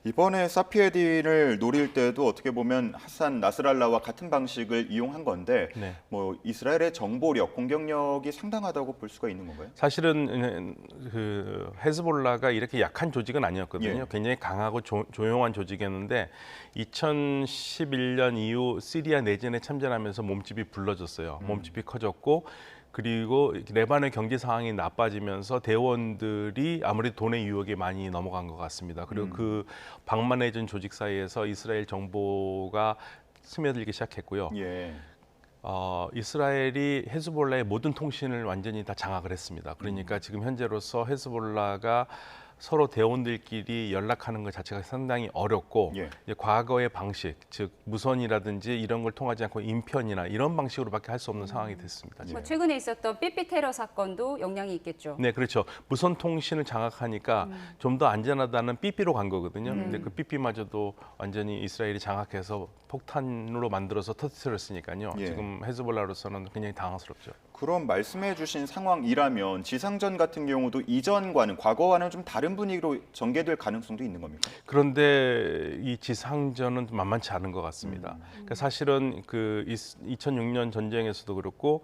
이번에 사피에딘을 노릴 때도 어떻게 보면 하산 나스랄라와 같은 방식을 이용한 건데 네. 뭐 이스라엘의 정보력, 공격력이 상당하다고 볼 수가 있는 건가요? 사실은 그 헤즈볼라가 이렇게 약한 조직은 아니었거든요. 예. 굉장히 강하고 조용한 조직이었는데 2011년 이후 시리아 내전에 참전하면서 몸집이 불러졌어요. 몸집이 커졌고 그리고 레바논의 경제 상황이 나빠지면서 대원들이 아무래도 돈의 유혹에 많이 넘어간 것 같습니다. 그리고 그 방만해진 조직 사이에서 이스라엘 정보가 스며들기 시작했고요. 예. 이스라엘이 헤즈볼라의 모든 통신을 완전히 다 장악을 했습니다. 그러니까 지금 현재로서 헤즈볼라가 서로 대원들끼리 연락하는 것 자체가 상당히 어렵고 예. 이제 과거의 방식, 즉 무선이라든지 이런 걸 통하지 않고 인편이나 이런 방식으로밖에 할 수 없는 상황이 됐습니다. 뭐 최근에 있었던 삐삐 테러 사건도 영향이 있겠죠. 네, 그렇죠. 무선 통신을 장악하니까 좀 더 안전하다는 삐삐로 간 거거든요. 근데 그 삐삐마저도 완전히 이스라엘이 장악해서 폭탄으로 만들어서 터뜨렸으니까요. 예. 지금 헤즈볼라로서는 굉장히 당황스럽죠. 그럼 말씀해주신 상황이라면 지상전 같은 경우도 이전과는 과거와는 좀 다른 분위기로 전개될 가능성도 있는 겁니까? 그런데 이 지상전은 만만치 않은 것 같습니다. 그러니까 사실은 그 2006년 전쟁에서도 그렇고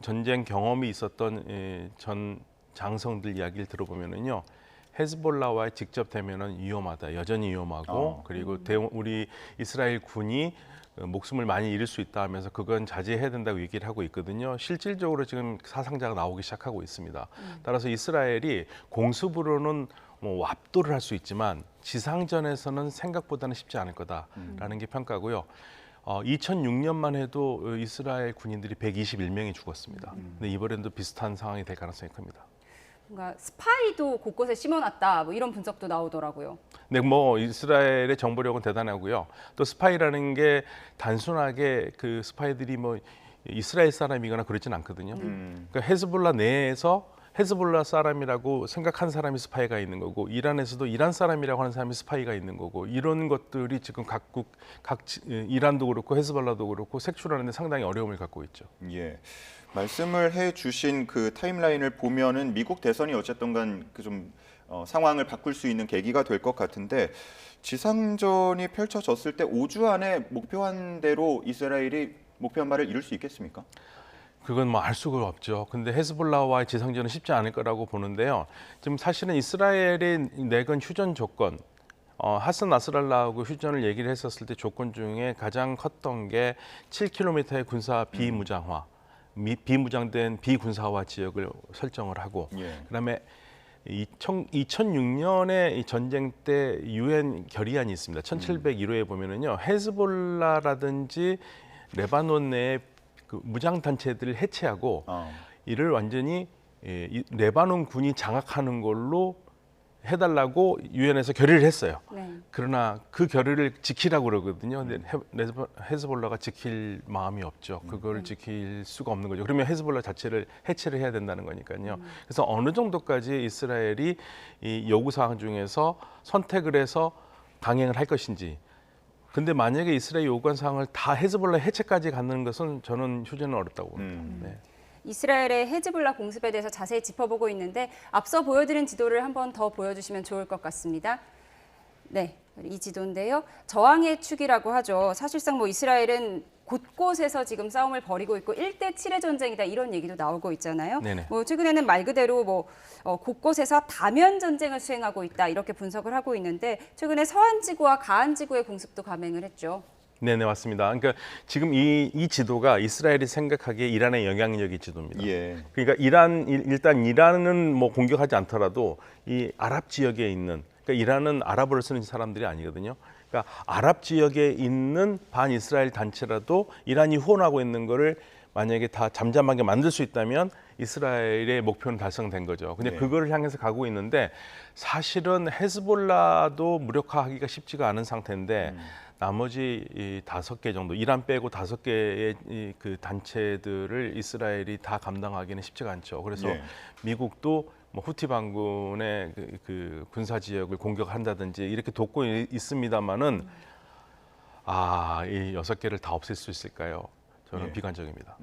전쟁 경험이 있었던 전 장성들 이야기를 들어보면은요. 헤즈볼라와의 직접 대면은 위험하다, 여전히 위험하고 그리고 우리 이스라엘 군이 목숨을 많이 잃을 수 있다 하면서 그건 자제해야 된다고 얘기를 하고 있거든요. 실질적으로 지금 사상자가 나오기 시작하고 있습니다. 따라서 이스라엘이 공습으로는 뭐 압도를 할 수 있지만 지상전에서는 생각보다는 쉽지 않을 거다라는 게 평가고요. 2006년만 해도 이스라엘 군인들이 121명이 죽었습니다. 근데 이번에도 비슷한 상황이 될 가능성이 큽니다. 뭔가 스파이도 곳곳에 심어놨다 뭐 이런 분석도 나오더라고요. 네, 뭐 이스라엘의 정보력은 대단하고요. 또 스파이라는 게 단순하게 그 스파이들이 뭐 이스라엘 사람이거나 그렇진 않거든요. 그러니까 헤즈볼라 내에서 헤즈볼라 사람이라고 생각한 사람이 스파이가 있는 거고 이란에서도 이란 사람이라고 하는 사람이 스파이가 있는 거고 이런 것들이 지금 각국 이란도 그렇고 헤즈볼라도 그렇고 색출하는 데 상당히 어려움을 갖고 있죠. 예. 말씀을 해주신 그 타임라인을 보면은 미국 대선이 어쨌든 간 그 좀 상황을 바꿀 수 있는 계기가 될 것 같은데 지상전이 펼쳐졌을 때 5주 안에 목표한 대로 이스라엘이 목표한 바를 이룰 수 있겠습니까? 그건 뭐 알 수가 없죠. 근데 헤즈볼라와의 지상전은 쉽지 않을 거라고 보는데요. 지금 사실은 이스라엘이 내건 휴전 조건, 하산 나스랄라하고 휴전을 얘기를 했었을 때 조건 중에 가장 컸던 게 7km의 군사 비무장화, 비무장된 비군사화 지역을 설정을 하고, 예. 그다음에 2006년에 이 전쟁 때 유엔 결의안이 있습니다. 1701호에 보면은요, 헤즈볼라라든지 레바논 내의 그 무장 단체들을 해체하고 이를 완전히 레바논 군이 장악하는 걸로 해달라고 유엔에서 결의를 했어요. 네. 그러나 그 결의를 지키라고 그러거든요. 근데 헤즈볼라가 지킬 마음이 없죠. 그걸 지킬 수가 없는 거죠. 그러면 헤즈볼라 자체를 해체를 해야 된다는 거니까요. 그래서 어느 정도까지 이스라엘이 이 요구 사항 중에서 선택을 해서 강행을 할 것인지. 근데 만약에 이스라엘 요구한 사항을 다 헤즈볼라 해체까지 갖는 것은 저는 휴전은 어렵다고 봅니다. 네. 이스라엘의 헤즈볼라 공습에 대해서 자세히 짚어보고 있는데 앞서 보여드린 지도를 한번 더 보여주시면 좋을 것 같습니다. 네, 이 지도인데요. 저항의 축이라고 하죠. 사실상 뭐 이스라엘은 곳곳에서 지금 싸움을 벌이고 있고 1대7의 전쟁이다 이런 얘기도 나오고 있잖아요. 네네. 뭐 최근에는 말 그대로 뭐 곳곳에서 다면 전쟁을 수행하고 있다 이렇게 분석을 하고 있는데 최근에 서한지구와 가한지구의 공습도 감행을 했죠. 네, 맞습니다. 그러니까 지금 이 지도가 이스라엘이 생각하기에 이란의 영향력의 지도입니다. 예. 그러니까 일단 이란은 뭐 공격하지 않더라도 이 아랍 지역에 있는, 그러니까 이란은 아랍어를 쓰는 사람들이 아니거든요. 그러니까 아랍 지역에 있는 반 이스라엘 단체라도 이란이 후원하고 있는 거를 만약에 다 잠잠하게 만들 수 있다면 이스라엘의 목표는 달성된 거죠. 근데 네. 그거를 향해서 가고 있는데 사실은 헤즈볼라도 무력화하기가 쉽지가 않은 상태인데 나머지 이 5개 정도, 이란 빼고 5개의 그 단체들을 이스라엘이 다 감당하기는 쉽지가 않죠. 그래서 예. 미국도 뭐 후티 반군의 그 군사 지역을 공격한다든지 이렇게 돕고 있습니다만은 이 6개를 다 없앨 수 있을까요? 저는 예. 비관적입니다.